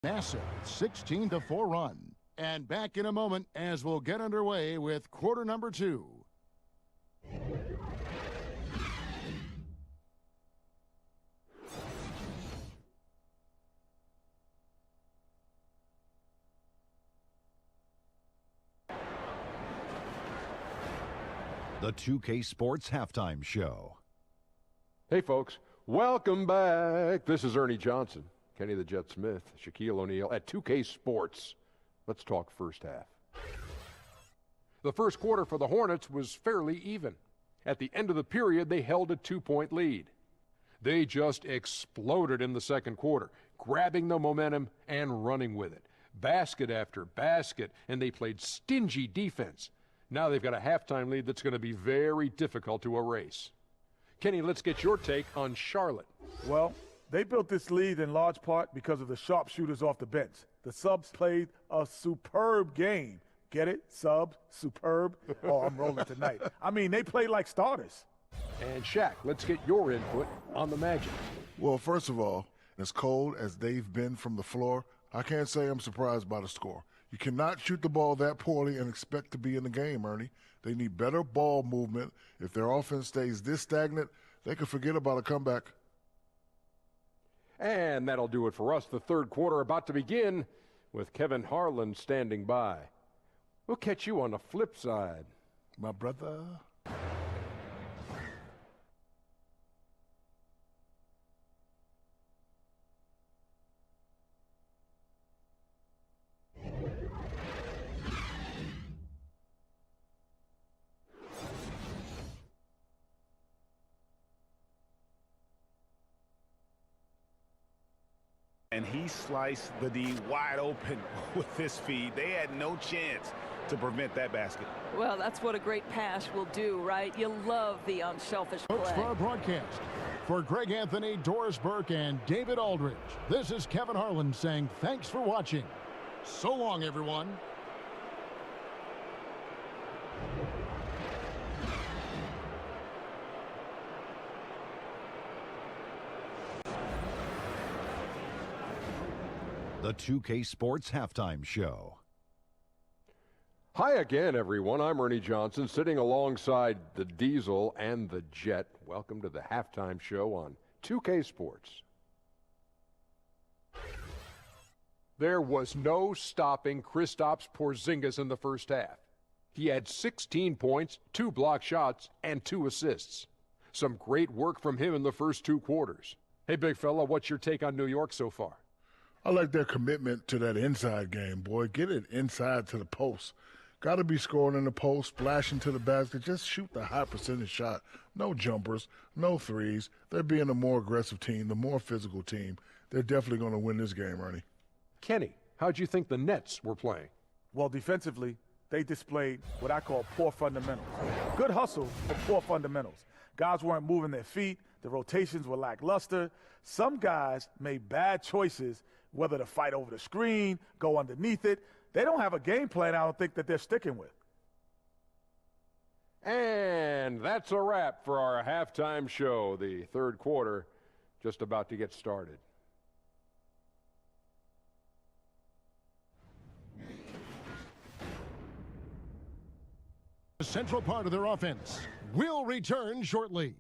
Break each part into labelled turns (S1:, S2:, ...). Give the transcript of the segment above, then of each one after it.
S1: Massive 16-4 run. And back in a moment as we'll get underway with quarter number 2.
S2: The 2K Sports Halftime Show.
S3: Hey, folks. Welcome back. This is Ernie Johnson, Kenny the Jet Smith, Shaquille O'Neal at 2K Sports. Let's talk first half. The first quarter for the Hornets was fairly even. At the end of the period, they held a 2-point lead. They just exploded in the second quarter, grabbing the momentum and running with it. Basket after basket, and they played stingy defense. Now they've got a halftime lead that's going to be very difficult to erase. Kenny, let's get your take on Charlotte.
S4: Well, they built this lead in large part because of the sharpshooters off the bench. The subs played a superb game. Get it? Subs, superb. Oh, I'm rolling tonight. I mean, they played like starters.
S3: And Shaq, let's get your input on the Magic.
S5: Well, first of all, as cold as they've been from the floor, I can't say I'm surprised by the score. You cannot shoot the ball that poorly and expect to be in the game, Ernie. They need better ball movement. If their offense stays this stagnant, they could forget about a comeback.
S3: And that'll do it for us. The third quarter about to begin with Kevin Harlan standing by. We'll catch you on the flip side.
S5: My brother.
S6: And he sliced the D wide open with this feed. They had no chance to prevent that basket.
S7: Well, that's what a great pass will do, right? You love the unselfish play.
S1: Folks, for our broadcast, for Greg Anthony, Doris Burke, and David Aldridge, this is Kevin Harlan saying thanks for watching. So long, everyone.
S2: The 2K Sports Halftime Show.
S3: Hi again, everyone. I'm Ernie Johnson, sitting alongside the Diesel and the Jet. Welcome to the halftime show on 2K Sports. There was no stopping Kristaps Porzingis in the first half. He had 16 points, 2 block shots, and 2 assists. Some great work from him in the first 2 quarters. Hey, big fella, what's your take on New York so far?
S5: I like their commitment to that inside game, boy. Get it inside to the post. Got to be scoring in the post, splashing to the basket. Just shoot the high percentage shot. No jumpers, no threes. They're being a more aggressive team, the more physical team. They're definitely going to win this game, Ernie.
S3: Kenny, how'd you think the Nets were playing?
S4: Well, defensively, they displayed what I call poor fundamentals. Good hustle, but poor fundamentals. Guys weren't moving their feet. The rotations were lackluster. Some guys made bad choices, whether to fight over the screen, go underneath it. They don't have a game plan, I don't think, that they're sticking with.
S3: And that's a wrap for our halftime show. The third quarter just about to get started.
S1: The central part of their offense will return shortly.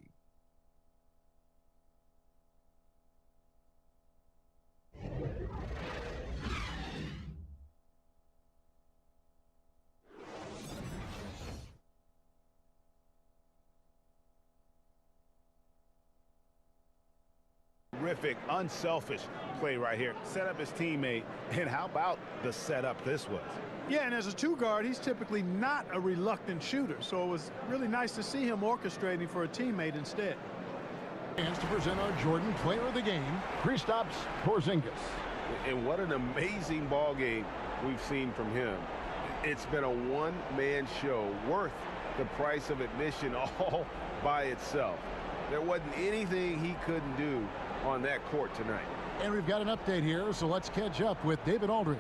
S6: Terrific, unselfish play right here. Set up his teammate, and how about the setup this was?
S8: Yeah, and as a 2-guard, he's typically not a reluctant shooter, so it was really nice to see him orchestrating for a teammate instead.
S1: Chance to present our Jordan Player of the Game, Kristaps Porzingis.
S6: And what an amazing ball game we've seen from him. It's been a one-man show worth the price of admission all by itself. There wasn't anything he couldn't do on that court tonight.
S1: And we've got an update here, so let's catch up with David Aldridge.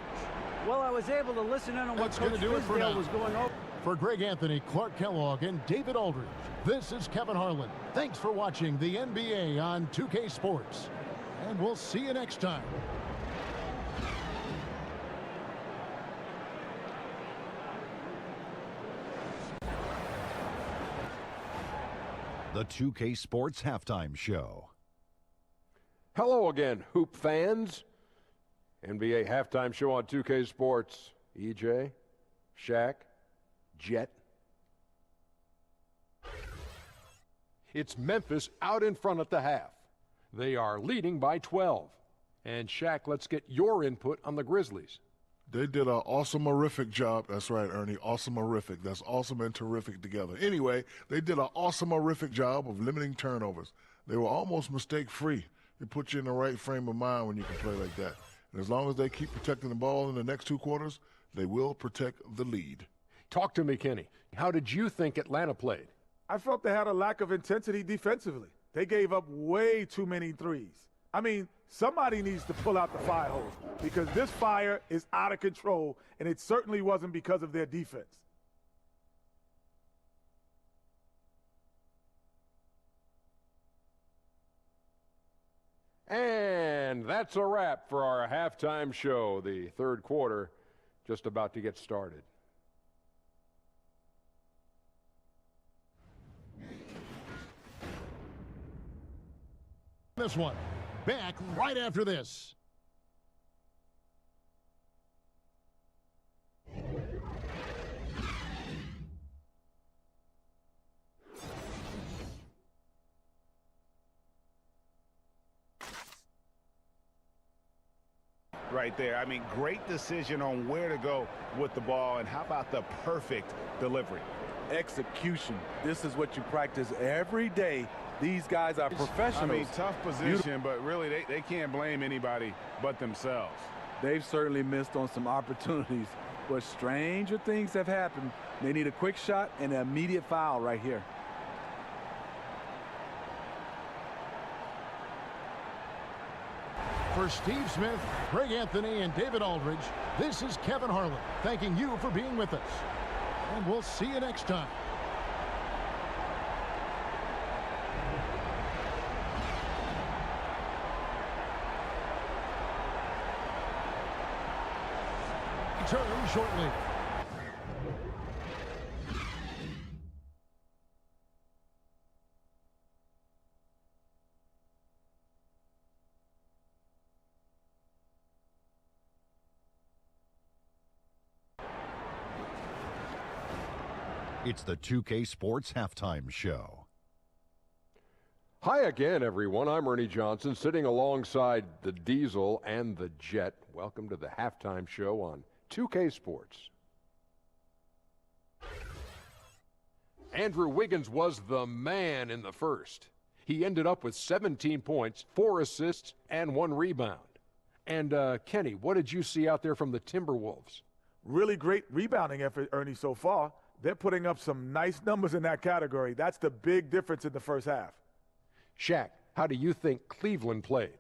S9: Well, I was able to listen in on what Coach Fizdale was going over.
S1: For Greg Anthony, Clark Kellogg, and David Aldridge, this is Kevin Harlan. Thanks for watching the NBA on 2K Sports. And we'll see you next time.
S2: The 2K Sports Halftime Show.
S3: Hello again, Hoop fans. NBA Halftime Show on 2K Sports. EJ, Shaq, Jet. It's Memphis out in front at the half. They are leading by 12. And Shaq, let's get your input on the Grizzlies.
S5: They did an awesome-orific job. That's right, Ernie, awesome-orific. That's awesome and terrific together. Anyway, they did an awesome-orific job of limiting turnovers. They were almost mistake-free. It puts you in the right frame of mind when you can play like that. And as long as they keep protecting the ball in the next two quarters, they will protect the lead.
S3: Talk to me, Kenny. How did you think Atlanta played?
S4: I felt they had a lack of intensity defensively. They gave up way too many threes. I mean, somebody needs to pull out the fire hose because this fire is out of control, and it certainly wasn't because of their defense.
S3: And that's a wrap for our halftime show. The third quarter just about to get started.
S1: This one. Back right after this.
S6: Right there. I mean, great decision on where to go with the ball, and how about the perfect delivery?
S4: Execution. This is what you practice every day. These guys are professionals.
S6: I mean, tough position, but really they can't blame anybody but themselves.
S4: They've certainly missed on some opportunities, but stranger things have happened. They need a quick shot and an immediate foul right here.
S1: For Steve Smith, Greg Anthony, and David Aldridge, this is Kevin Harlan thanking you for being with us. And we'll see you next time. Return shortly.
S2: It's the 2K Sports Halftime Show.
S3: Hi again, everyone. I'm Ernie Johnson, sitting alongside the Diesel and the Jet. Welcome to the halftime show on 2K Sports. Andrew Wiggins was the man in the first. He ended up with 17 points, 4 assists, and 1 rebound. And, Kenny, what did you see out there from the Timberwolves?
S4: Really great rebounding effort, Ernie, so far. They're putting up some nice numbers in that category. That's the big difference in the first half.
S3: Shaq, how do you think Cleveland played?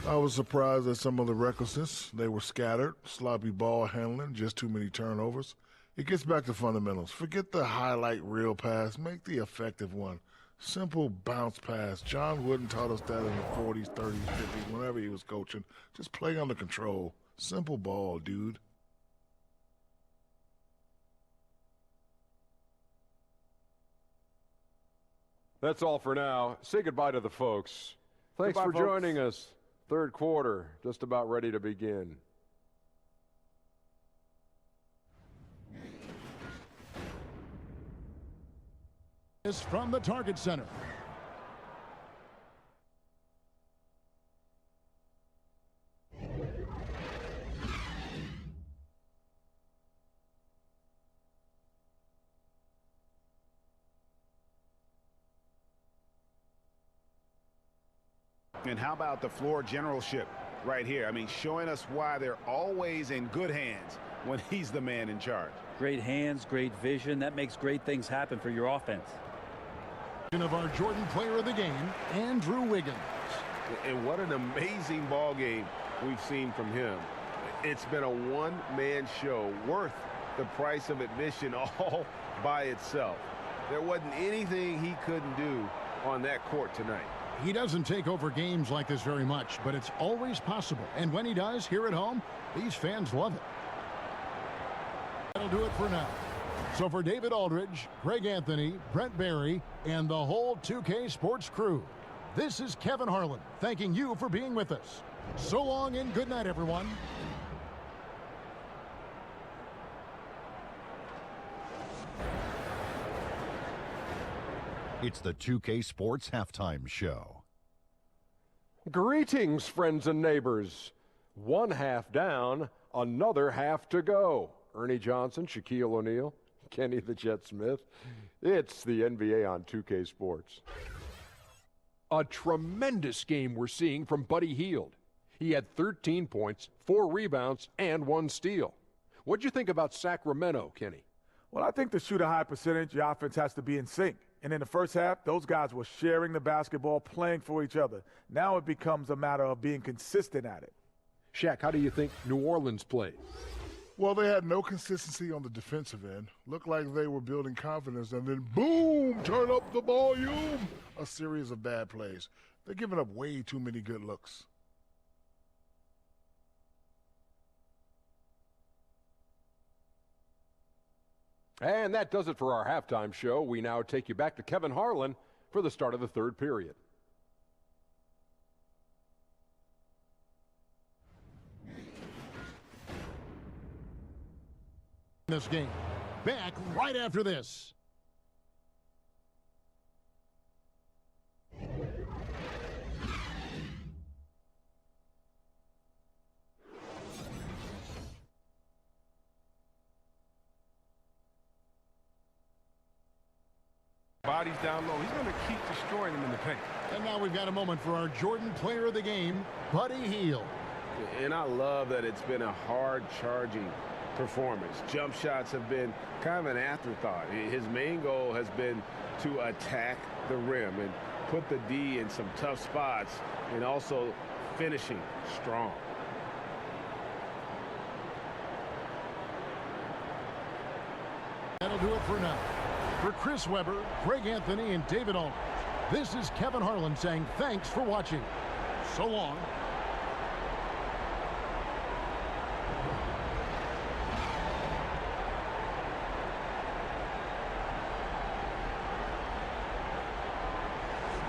S5: I was surprised at some of the recklessness. They were scattered, sloppy ball handling, just too many turnovers. It gets back to fundamentals. Forget the highlight reel pass. Make the effective one. Simple bounce pass. John Wooden taught us that in the 40s, 30s, 50s, whenever he was coaching. Just play under control. Simple ball, dude.
S3: That's all for now. Say goodbye to the folks. Thanks
S4: Goodbye,
S3: for
S4: folks.
S3: joining us. Third quarter, just about ready to begin.
S1: Is from the Target Center.
S6: And how about the floor generalship right here? I mean, showing us why they're always in good hands when he's the man in charge.
S9: Great hands, great vision. That makes great things happen for your offense.
S1: Of our Jordan Player of the Game, Andrew Wiggins.
S6: And what an amazing ball game we've seen from him. It's been a one-man show worth the price of admission all by itself. There wasn't anything he couldn't do on that court tonight.
S1: He doesn't take over games like this very much, but it's always possible. And when he does, here at home, these fans love it. That'll do it for now. So for David Aldridge, Greg Anthony, Brent Barry, and the whole 2K Sports crew, this is Kevin Harlan thanking you for being with us. So long and good night, everyone.
S2: It's the 2K Sports Halftime Show.
S3: Greetings, friends and neighbors. One half down, another half to go. Ernie Johnson, Shaquille O'Neal, Kenny the Jet Smith. It's the NBA on 2K Sports. A tremendous game we're seeing from Buddy Hield. He had 13 points, 4 rebounds, and 1 steal. What'd you think about Sacramento, Kenny?
S4: Well, I think to shoot a high percentage, your offense has to be in sync. And in the first half, those guys were sharing the basketball, playing for each other. Now it becomes a matter of being consistent at it.
S3: Shaq, how do you think New Orleans played?
S5: Well, they had no consistency on the defensive end. Looked like they were building confidence, and then boom, turn up the volume. A series of bad plays. They're giving up way too many good looks.
S3: And that does it for our halftime show. We now take you back to Kevin Harlan for the start of the third period.
S1: This game back right after this.
S6: Bodies down low. He's going to keep destroying them in the paint.
S1: And now we've got a moment for our Jordan Player of the Game, Buddy Hield.
S6: And I love that it's been a hard-charging performance. Jump shots have been kind of an afterthought. His main goal has been to attack the rim and put the D in some tough spots and also finishing strong.
S1: That'll do it for now. For Chris Webber, Greg Anthony, and David Aldridge, this is Kevin Harlan saying thanks for watching. So long.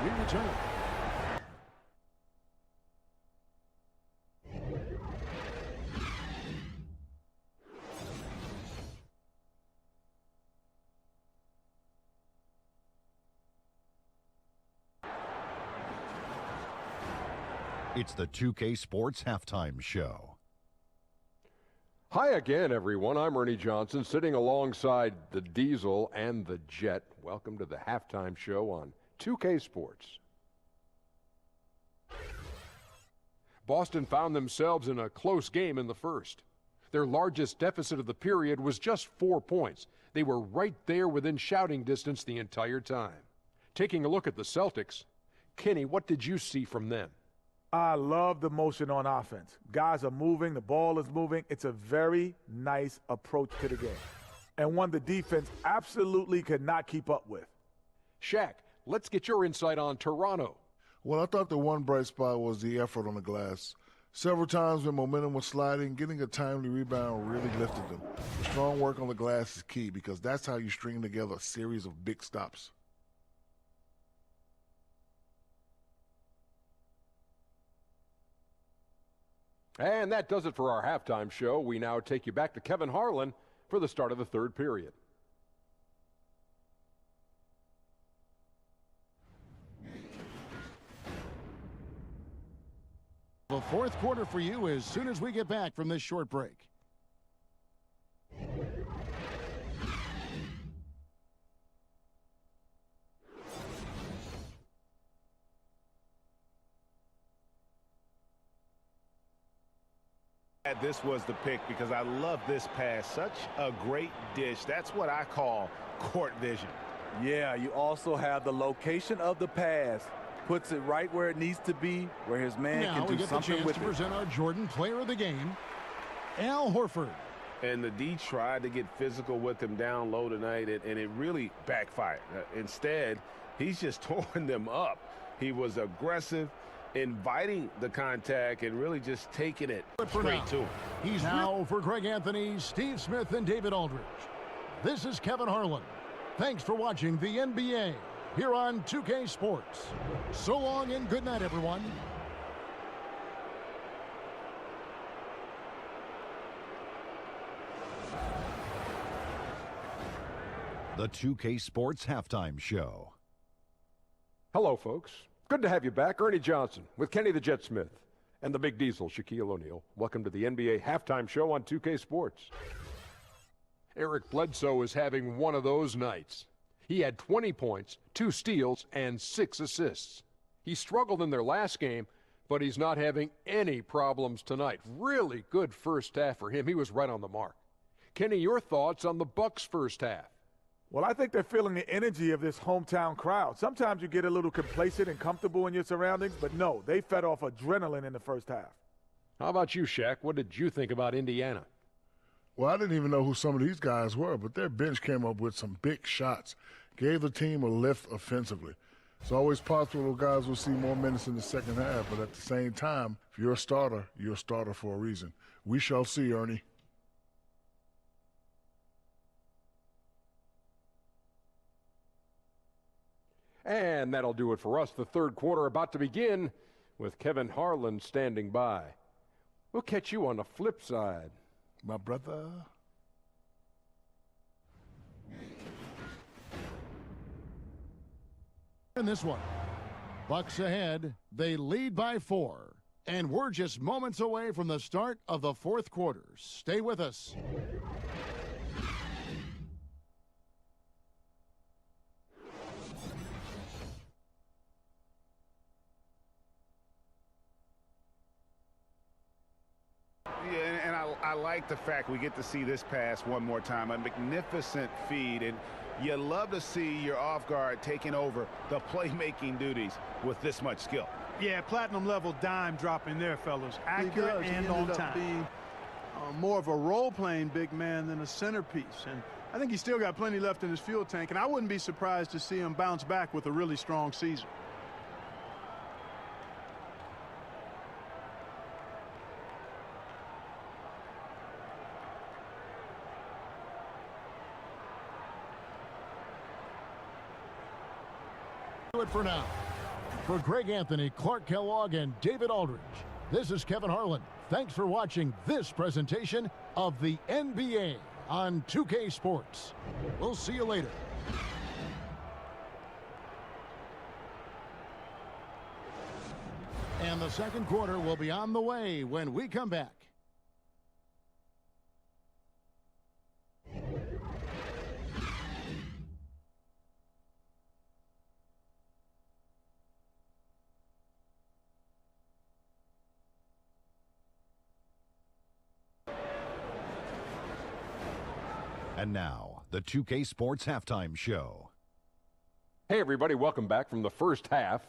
S1: We return.
S2: It's the 2K Sports Halftime Show.
S3: Hi again, everyone. I'm Ernie Johnson, sitting alongside the Diesel and the Jet. Welcome to the halftime show on 2K Sports. Boston found themselves in a close game in the first. Their largest deficit of the period was just 4 points. They were right there within shouting distance the entire time. Taking a look at the Celtics, Kenny, what did you see from them?
S4: I love the motion on offense. Guys are moving, the ball is moving. It's a very nice approach to the game, and one the defense absolutely could not keep up with.
S3: Shaq, let's get your insight on Toronto.
S5: Well, I thought the one bright spot was the effort on the glass. Several times when momentum was sliding, getting a timely rebound really lifted them. Strong work on the glass is key because that's how you string together a series of big stops.
S3: And that does it for our halftime show. We now take you back to Kevin Harlan for the start of the third period.
S1: The fourth quarter for you as soon as we get back from this short break.
S6: This was the pick because I love this pass. Such a great dish. That's what I call court vision.
S10: Yeah, you also have the location of the pass. Puts it right where it needs to be, where his man can do something with it.
S1: Now we get the chance to present our Jordan Player of the Game, Al Horford.
S6: And the D tried to get physical with him down low tonight, and it really backfired. Instead, he's just torn them up. He was aggressive, inviting the contact, and really just taking it straight to him.
S1: He's now for Greg Anthony, Steve Smith, and David Aldridge. This is Kevin Harlan. Thanks for watching the NBA here on 2K Sports. So long and good night, everyone.
S2: The 2K Sports Halftime Show.
S3: Hello, folks. Good to have you back. Ernie Johnson with Kenny the Jet Smith and the Big Diesel, Shaquille O'Neal. Welcome to the NBA Halftime Show on 2K Sports. Eric Bledsoe is having one of those nights. He had 20 points, 2 steals, and 6 assists. He struggled in their last game, but he's not having any problems tonight. Really good first half for him. He was right on the mark. Kenny, your thoughts on the Bucks' first half?
S4: Well, I think they're feeling the energy of this hometown crowd. Sometimes you get a little complacent and comfortable in your surroundings, but no, they fed off adrenaline in the first half.
S3: How about you, Shaq? What did you think about Indiana?
S5: Well, I didn't even know who some of these guys were, but their bench came up with some big shots, gave the team a lift offensively. It's always possible those guys will see more minutes in the second half, but at the same time, if you're a starter for a reason. We shall see, Ernie.
S3: And that'll do it for us. The third quarter about to begin with Kevin Harlan standing by. We'll catch you on the flip side.
S5: My brother.
S1: In this one, Bucks ahead. They lead by 4. And we're just moments away from the start of the fourth quarter. Stay with us.
S6: I like the fact we get to see this pass one more time. A magnificent feed, and you love to see your off guard taking over the playmaking duties with this much skill.
S8: Yeah, platinum level dime dropping there, fellas. Accurate and on time. Being, more of a role-playing big man than a centerpiece, and I think he's still got plenty left in his fuel tank, and I wouldn't be surprised to see him bounce back with a really strong season.
S1: It for now. For Greg Anthony, Clark Kellogg, and David Aldridge, this is Kevin Harlan. Thanks for watching this presentation of the NBA on 2K Sports. We'll see you later. And the second quarter will be on the way when we come back.
S2: And now, the 2K Sports Halftime Show.
S3: Hey, everybody, welcome back from the first half.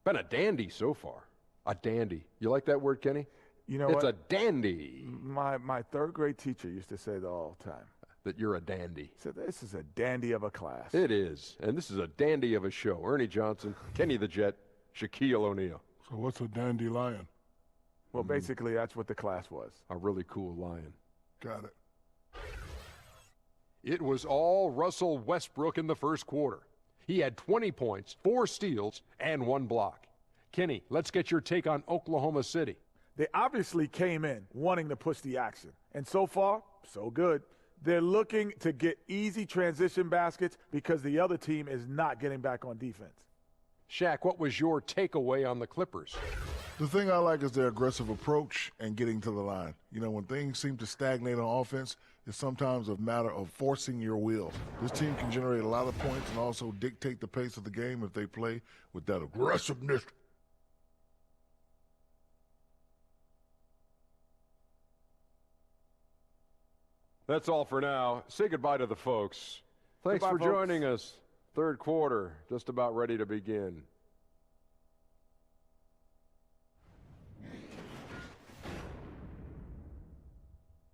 S3: Been a dandy so far. A dandy. You like that word, Kenny?
S4: You know
S3: it's
S4: what?
S3: a dandy.
S4: My third grade teacher used to say that all the time.
S3: That you're a dandy.
S4: So this is a dandy of a class.
S3: It is. And this is a dandy of a show. Ernie Johnson, Kenny the Jet, Shaquille O'Neal.
S5: So what's a dandelion?
S4: Well, basically, that's what the class was.
S3: A really cool lion.
S5: Got it.
S3: It was all Russell Westbrook in the first quarter. He had 20 points, 4 steals, and 1 block. Kenny, let's get your take on Oklahoma City.
S4: They obviously came in wanting to push the action. And so far, so good. They're looking to get easy transition baskets because the other team is not getting back on defense.
S3: Shaq, what was your takeaway on the Clippers?
S5: The thing I like is their aggressive approach and getting to the line. You know, when things seem to stagnate on offense, it's sometimes a matter of forcing your will. This team can generate a lot of points and also dictate the pace of the game if they play with that aggressiveness.
S3: That's all for now. Say goodbye to the folks. Thanks
S4: Goodbye,
S3: for
S4: folks.
S3: joining us. Third quarter, just about ready to begin.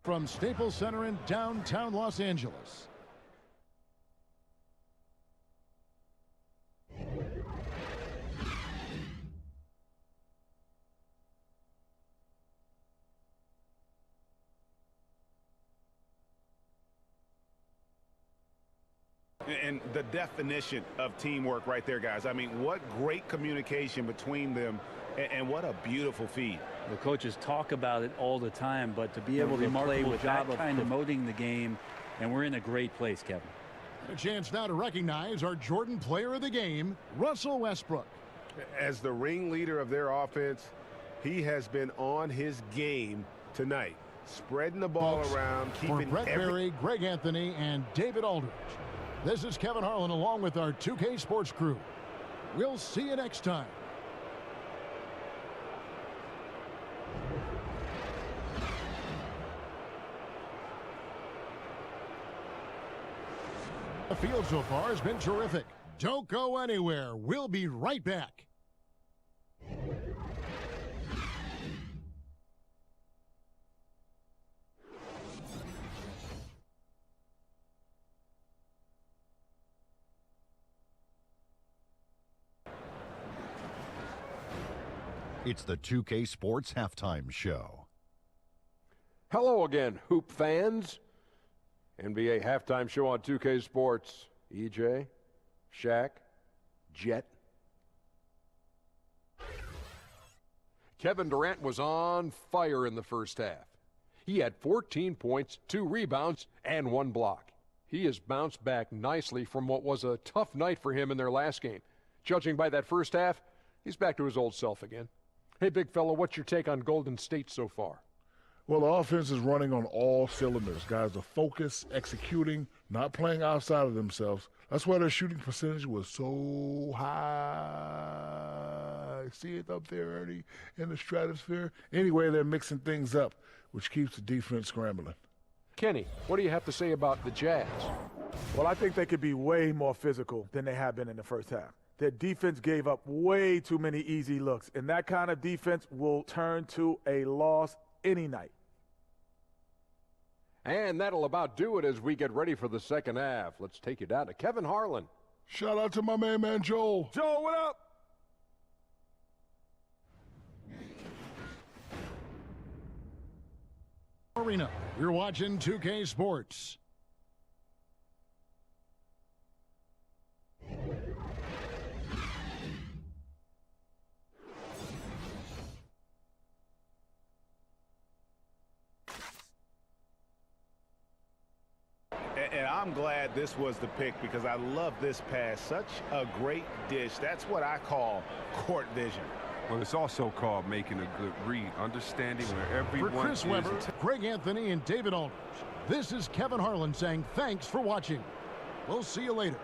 S1: From Staples Center in downtown Los Angeles.
S6: And the definition of teamwork right there, guys. I mean, what great communication between them, and what a beautiful feed.
S11: The coaches talk about it all the time, but to be able to play with that kind of promoting the game, and we're in a great place, Kevin.
S1: A chance now to recognize our Jordan Player of the Game, Russell Westbrook.
S6: As the ringleader of their offense, he has been on his game tonight, spreading the ball around, keeping
S1: for Brett Berry, Greg Anthony, and David Aldridge. This is Kevin Harlan along with our 2K Sports crew. We'll see you next time. The field so far has been terrific. Don't go anywhere. We'll be right back.
S2: It's the 2K Sports Halftime Show.
S3: Hello again, Hoop fans. NBA Halftime Show on 2K Sports. EJ, Shaq, Jet. Kevin Durant was on fire in the first half. He had 14 points, 2 rebounds, and 1 block. He has bounced back nicely from what was a tough night for him in their last game. Judging by that first half, he's back to his old self again. Hey, big fella, what's your take on Golden State so far?
S5: Well, the offense is running on all cylinders. Guys are focused, executing, not playing outside of themselves. That's why their shooting percentage was so high. See it up there, Ernie, in the stratosphere? Anyway, they're mixing things up, which keeps the defense scrambling.
S3: Kenny, what do you have to say about the Jazz?
S4: Well, I think they could be way more physical than they have been in the first half. Their defense gave up way too many easy looks, and that kind of defense will turn to a loss any night.
S3: And that'll about do it as we get ready for the second half. Let's take you down to Kevin Harlan.
S5: Shout out to my main man, Joel.
S4: Joel, what up?
S1: Arena. You're watching 2K Sports.
S6: And I'm glad this was the pick because I love this pass. Such a great dish. That's what I call court vision.
S12: Well, it's also called making a good read, understanding where everyone
S1: For Chris Webber, Greg Anthony, and David Aldridge, this is Kevin Harlan saying thanks for watching. We'll see you later.